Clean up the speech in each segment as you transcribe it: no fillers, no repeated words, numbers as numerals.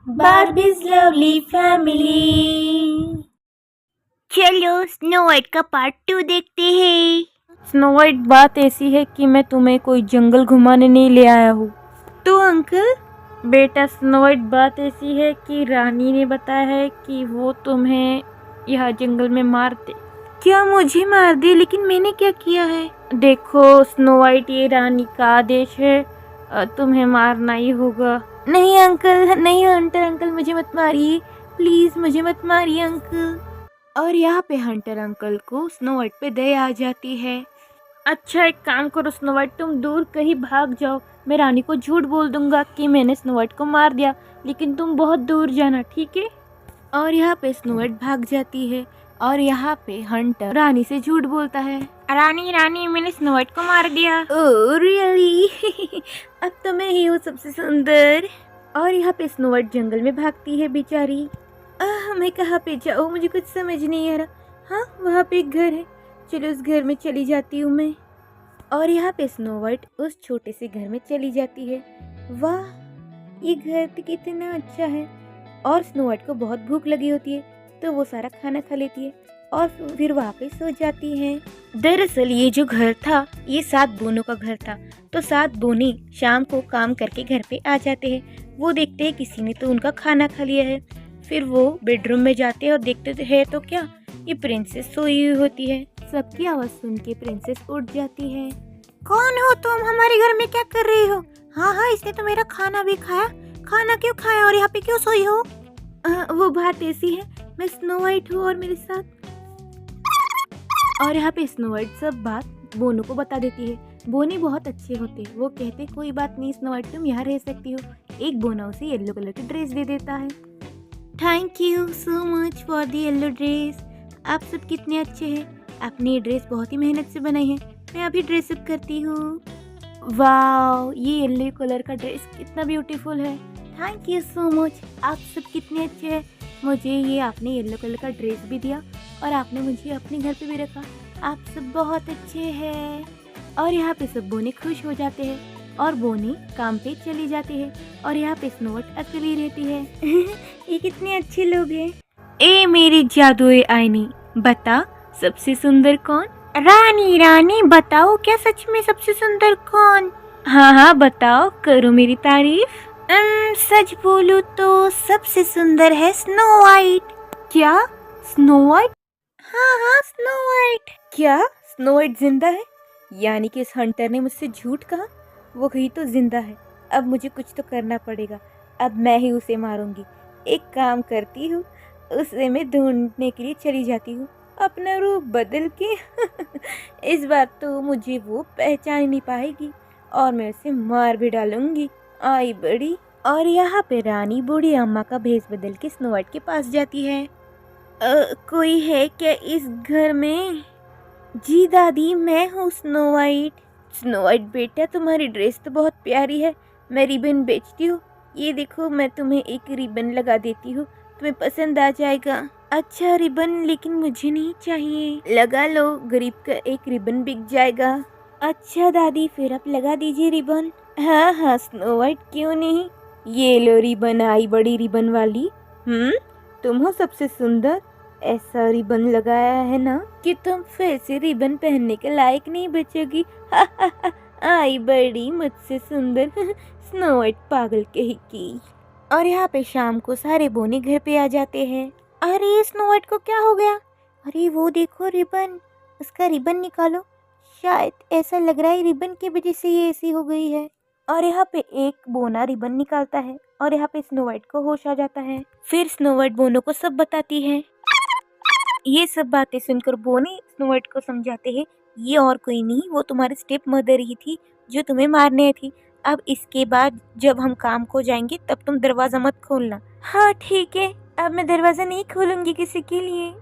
बार्बीज lovely family. चलो snow white का part 2 देखते हैं। स्नो वाइट, बात ऐसी है कि मैं तुम्हें कोई जंगल घुमाने नहीं ले आया हूँ। तो अंकल? बेटा स्नो वाइट, बात ऐसी है कि रानी ने बताया है कि वो तुम्हें यहाँ जंगल में मार दे। क्या मुझे मार दे? लेकिन मैंने क्या किया है? देखो स्नो वाइट, ये रानी का आदेश है, तुम्हें मारना ही होगा। नहीं अंकल, नहीं हंटर अंकल, मुझे मत मारिए प्लीज, मुझे मत मारिए अंकल। और यहाँ पे हंटर अंकल को स्नो वाइट पे दया आ जाती है। अच्छा एक काम करो स्नो वाइट, तुम दूर कहीं भाग जाओ। मैं रानी को झूठ बोल दूंगा कि मैंने स्नो वाइट को मार दिया, लेकिन तुम बहुत दूर जाना, ठीक है? और यहाँ पे स्नो वाइट भाग जाती है और यहाँ पे हंटर रानी से झूठ बोलता है। रानी रानी, मैंने स्नो वाइट को मार दिया। Oh really? अब तो मैं ही हूँ सबसे सुंदर। और यहाँ पे स्नो वाइट जंगल में भागती है बेचारी। मैं कहाँ पे जाऊँ, मुझे कुछ समझ नहीं आ रहा। हाँ वहाँ पे एक घर है, चलो उस घर में चली जाती हूँ मैं। और यहाँ पे स्नो वाइट उस छोटे से घर में चली जाती है। वाह ये घर तो कितना अच्छा है। और स्नो वाइट को बहुत भूख लगी होती है, तो वो सारा खाना खा लेती है और फिर वहाँ पे सो जाती है। दरअसल ये जो घर था ये 7 बोनों का घर था। तो 7 बोने शाम को काम करके घर पे आ जाते हैं। वो देखते हैं किसी ने तो उनका खाना खा लिया है। फिर वो बेडरूम में जाते हैं और देखते हैं तो क्या, ये प्रिंसेस सोई हुई होती है। सबकी आवाज़ सुन के प्रिंसेस उठ जाती है। कौन हो तुम? हमारे घर में क्या कर रही हो? हाँ इसने तो मेरा खाना भी खाया। खाना क्यों खाया और यहाँ पे क्यों सोई हो? वो बात ऐसी है, मैं स्नो वाइट हूँ और मेरे साथ। और यहाँ पे स्नो वाइट सब बात बोनो को बता देती है। बोने बहुत अच्छे होते हैं, वो कहते कोई बात नहीं स्नो वाइट, तुम यहाँ रह सकती हो। एक बोना उसे येलो कलर की ड्रेस दे देता है। Thank you so much for the yellow dress. आप सब कितने अच्छे हैं। आपने ये ड्रेस बहुत ही मेहनत से बनाई है। मैं अभी ड्रेसअप करती हूँ। वाओ ये येलो कलर का ड्रेस कितना ब्यूटीफुल है। थैंक यू सो मच, आप सब कितने अच्छे हैं। मुझे ये आपने येलो कलर का ड्रेस भी दिया और आपने मुझे अपने घर पे भी रखा। आप सब बहुत अच्छे हैं। और यहाँ पे सब बोने खुश हो जाते हैं और बोने काम पे चली जाती है। और यहाँ पे स्नो वाइट अकेली रहती है। ये कितने अच्छे लोग हैं। ए मेरी जादुई आईनी, बता सबसे सुंदर कौन? रानी रानी बताओ, क्या सच में सबसे सुंदर कौन? हाँ बताओ, करो मेरी तारीफ। सच बोलूं तो सबसे सुंदर है स्नो वाइट। क्या स्नो वाइट? हाँ स्नो वाइट। क्या स्नो वाइट जिंदा है? यानी कि इस हंटर ने मुझसे झूठ कहा। वो ही तो जिंदा है। अब मुझे कुछ तो करना पड़ेगा। अब मैं ही उसे मारूंगी। एक काम करती हूँ, उसे मैं ढूंढने के लिए चली जाती हूँ अपना रूप बदल के। इस बार तो मुझे वो पहचान ही नहीं पाएगी और मैं उसे मार भी डालूंगी। आई बड़ी। और यहाँ पे रानी बूढ़ी अम्मा का भेष बदल के स्नो वाइट के पास जाती है। कोई है क्या इस घर में? जी दादी, मैं हूँ स्नो वाइट। स्नो वाइट बेटा, तुम्हारी ड्रेस तो बहुत प्यारी है। मैं रिबन बेचती हूँ। ये देखो, मैं तुम्हें एक रिबन लगा देती हूँ, तुम्हें पसंद आ जाएगा। अच्छा रिबन, लेकिन मुझे नहीं चाहिए। लगा लो, गरीब का एक रिबन बिक जाएगा। अच्छा दादी, फिर आप लगा दीजिए रिबन। हाँ स्नो वाइट, क्यों नहीं। ये लो रिबन, आई बड़ी रिबन वाली। तुम हो सबसे सुंदर। ऐसा रिबन लगाया है ना कि तुम फिर से रिबन पहनने के लायक नहीं बचोगी। आई बड़ी मुझसे सुंदर। स्नो वाइट पागल कही की। और यहाँ पे शाम को सारे बोने घर पे आ जाते हैं। अरे स्नो वाइट को क्या हो गया? अरे वो देखो रिबन, उसका रिबन निकालो। शायद ऐसा लग रहा है रिबन की वजह से ये ऐसी हो गई है। और यहाँ पे एक बोना रिबन निकालता है और यहाँ पे स्नो वाइट को होश आ जाता है। फिर स्नो वाइट बोनों को सब बताती है। ये सब बातें सुनकर बोनी स्नो वाइट को समझाते हैं, ये और कोई नहीं, वो तुम्हारी स्टेप मदर ही थी जो तुम्हें मारने थी। अब इसके बाद जब हम काम को जाएंगे तब तुम दरवाजा मत खोलना। हाँ ठीक है, अब मैं दरवाजा नहीं खोलूंगी किसी के लिए।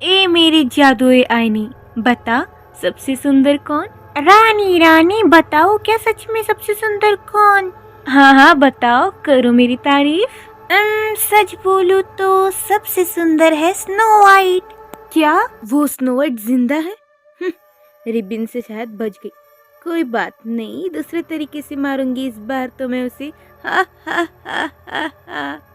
ए मेरी जादुई आईनी, बता सबसे सुंदर कौन? रानी रानी बताओ, क्या सच में सबसे सुंदर कौन? हाँ बताओ, करो मेरी तारीफ। सच बोलूं तो सबसे सुंदर है स्नो वाइट। क्या वो स्नो वाइट जिंदा है? रिबन से शायद बच गई। कोई बात नहीं, दूसरे तरीके से मारूंगी इस बार तो मैं उसे। हा।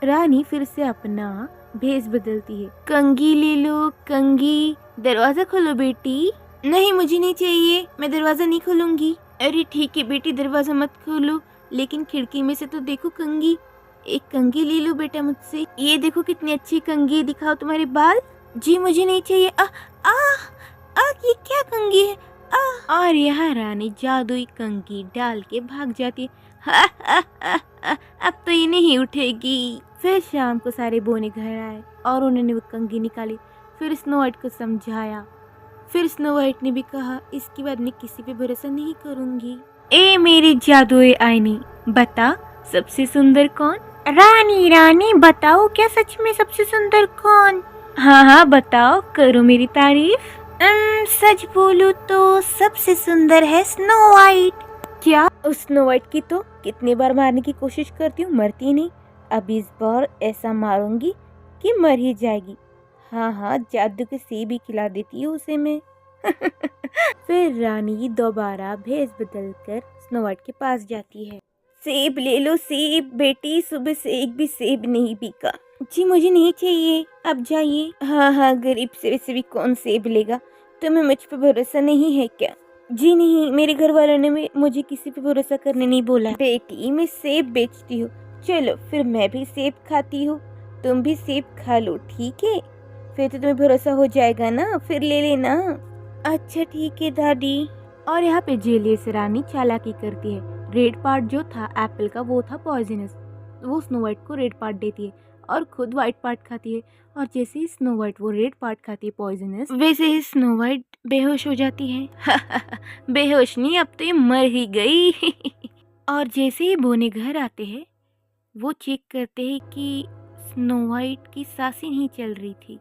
रानी फिर से अपना भेष बदलती है। कंघी ले लो कंघी, दरवाजा खोलो बेटी। नहीं मुझे नहीं चाहिए, मैं दरवाजा नहीं खोलूंगी। अरे ठीक है बेटी, दरवाजा मत खोलो, लेकिन खिड़की में से तो देखो कंघी। एक कंघी ले लो बेटा मुझसे। ये देखो कितनी अच्छी कंघी, दिखाओ तुम्हारे बाल। जी मुझे नहीं चाहिए। आ आ आ ये क्या कंघी है? और यहाँ रानी जादुई कंघी डाल के भाग जाती है। अब तो ये नहीं उठेगी। फिर शाम को सारे बोने घर आए और उन्होंने वो कंघी निकाली। फिर स्नो वाइट को समझाया। फिर स्नो वाइट ने भी कहा इसके बाद मैं किसी पे भरोसा नहीं करूंगी। ए मेरी जादुई आईनी, बता सबसे सुंदर कौन? रानी रानी बताओ, क्या सच में सबसे सुंदर कौन? हाँ हाँ बताओ, करो मेरी तारीफ। सच बोलूं तो सबसे सुंदर है स्नो वाइट। क्या? उस स्नो वाइट की तो कितनी बार मारने की कोशिश करती हूँ, मरती नहीं। अब इस बार ऐसा मारूंगी कि मर ही जाएगी। हाँ हाँ जादू के सेब भी खिला देती हूँ उसे मैं। फिर रानी दोबारा भेष बदलकर स्नो वाइट के पास जाती है। सेब ले लो सेब बेटी, सुबह से एक भी सेब नहीं बिका। जी मुझे नहीं चाहिए, अब जाइए। हाँ हाँ गरीब से वैसे भी कौन सेब लेगा, तुम्हें मुझ पे भरोसा नहीं है क्या? जी नहीं, मेरे घर वालों ने मुझे किसी पे भरोसा करने नहीं बोला। बेटी मैं सेब बेचती हूँ, चलो फिर मैं भी सेब खाती हूँ, तुम भी सेब खा लो ठीक है? फिर तो तुम्हें भरोसा हो जाएगा ना, फिर ले लेना। अच्छा ठीक है दादी। और यहाँ पे जेलियस रानी चालाकी करती है। रेड पार्ट जो था एप्पल का वो था पॉइजनस, वो स्नो वाइट को रेड पार्ट देती है और खुद वाइट पार्ट खाती है। और जैसे ही स्नो वाइट वो रेड पार्ट खाती है पॉइजनस, वैसे ही स्नो वाइट बेहोश हो जाती है। बेहोश नहीं, अब तो ये मर ही गई। और जैसे ही बोने घर आते हैं वो चेक करते हैं कि स्नो वाइट की सांसें नहीं चल रही थी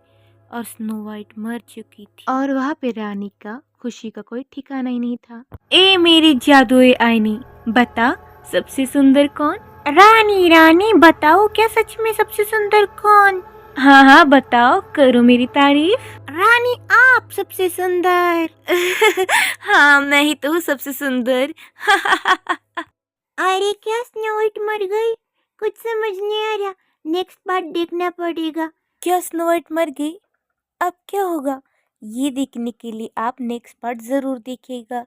और स्नो वाइट मर चुकी थी। और वहाँ पे रानी का खुशी का कोई ठिकाना ही नहीं था। ए मेरी जादुई आईनी, बता सबसे सुंदर कौन? रानी रानी बताओ, क्या सच में सबसे सुंदर कौन? हाँ हाँ बताओ, करो मेरी तारीफ। रानी आप सबसे सुंदर। हाँ मैं ही तो हूँ सबसे सुंदर। अरे क्या स्नो वाइट मर गई? कुछ समझ नहीं आ रहा, नेक्स्ट पार्ट देखना पड़ेगा। क्या स्नो वाइट मर गई? अब क्या होगा ये देखने के लिए आप नेक्स्ट पार्ट ज़रूर देखिएगा।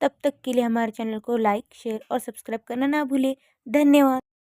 तब तक के लिए हमारे चैनल को लाइक शेयर और सब्सक्राइब करना ना भूले। धन्यवाद।